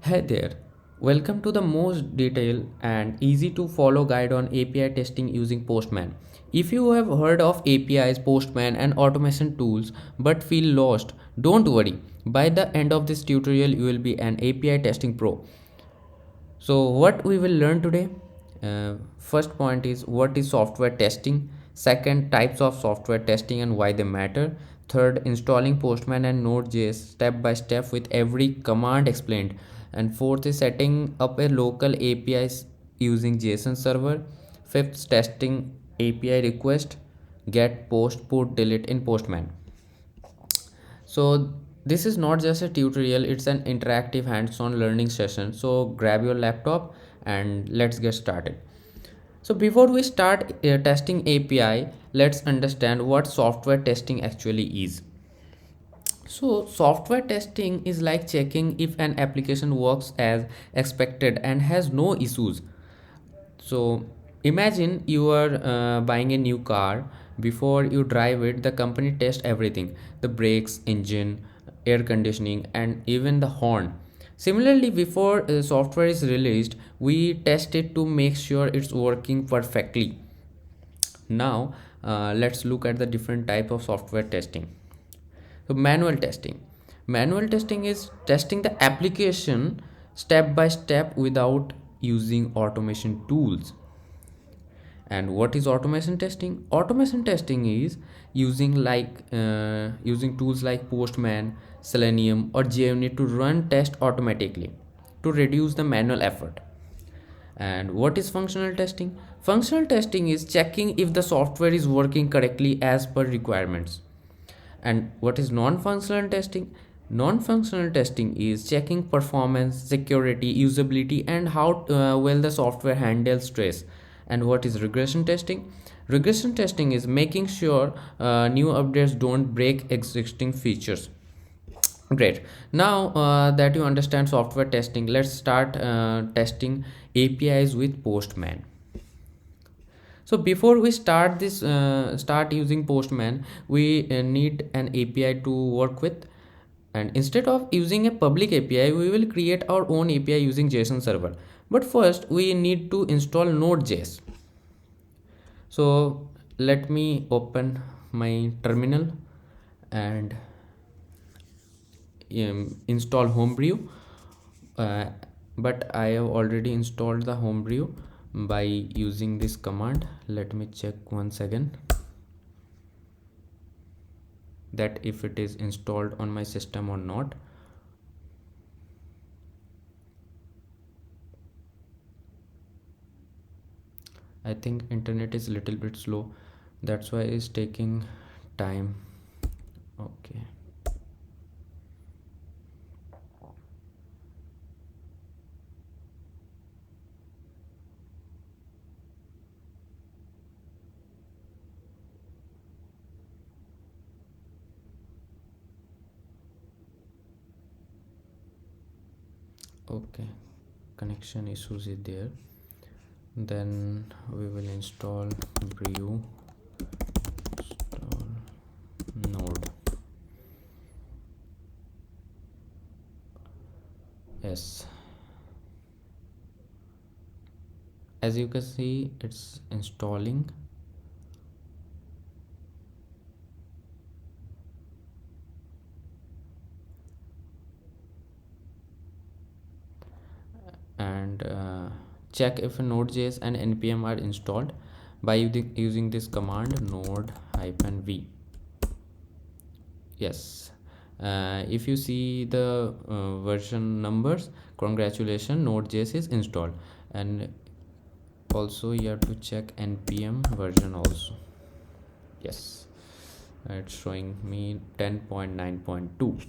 Hey there, welcome to the most detailed and easy to follow guide on API testing using Postman. If you have heard of APIs, Postman, and automation tools but feel lost, don't worry. By the end of this tutorial, you will be an API testing pro. So, what we will learn today? First point is what is software testing. Second, types of software testing and why they matter. Third, installing Postman and Node.js step by step with every command explained. And fourth is setting up a local APIs using JSON server. Fifth, testing API request, get, post, put, delete in Postman. So this is not just a tutorial, it's an interactive hands-on learning session. So grab your laptop and let's get started. So before we start testing API, let's understand what software testing actually is. So software testing is like checking if an application works as expected and has no issues. So imagine you are buying a new car. Before you drive it, the company tests everything: the brakes, engine, air conditioning, and even the horn. Similarly, before software is released, we test it to make sure it's working perfectly. Now, let's look at the different type of software testing. So, manual testing. Manual testing is testing the application step by step without using automation tools. And what is automation testing? Automation testing is using tools like Postman, Selenium, or JUnit to run test automatically to reduce the manual effort. And what is functional testing? Functional testing is checking if the software is working correctly as per requirements. And what is non-functional testing? Non-functional testing is checking performance, security, usability, and how well the software handles stress. And what is regression testing? Regression testing is making sure new updates don't break existing features. Great. Now that you understand software testing, let's start testing APIs with Postman. So before we start using Postman, we need an API to work with. And instead of using a public API, we will create our own API using JSON server. But first, we need to install Node.js. So let me open my terminal and install Homebrew. Uh, but I have already installed the Homebrew by using this command. Let me check once again that if it is installed on my system or not. I think internet is a little bit slow, that's why it's taking time. Okay. Okay, connection issues is there. Then we will install brew, install node. Yes, as you can see, it's installing. And check if Node.js and npm are installed by using this command node-v. Yes, if you see the version numbers, congratulations, Node.js is installed. And also you have to check npm version also. Yes, it's showing me 10.9.2.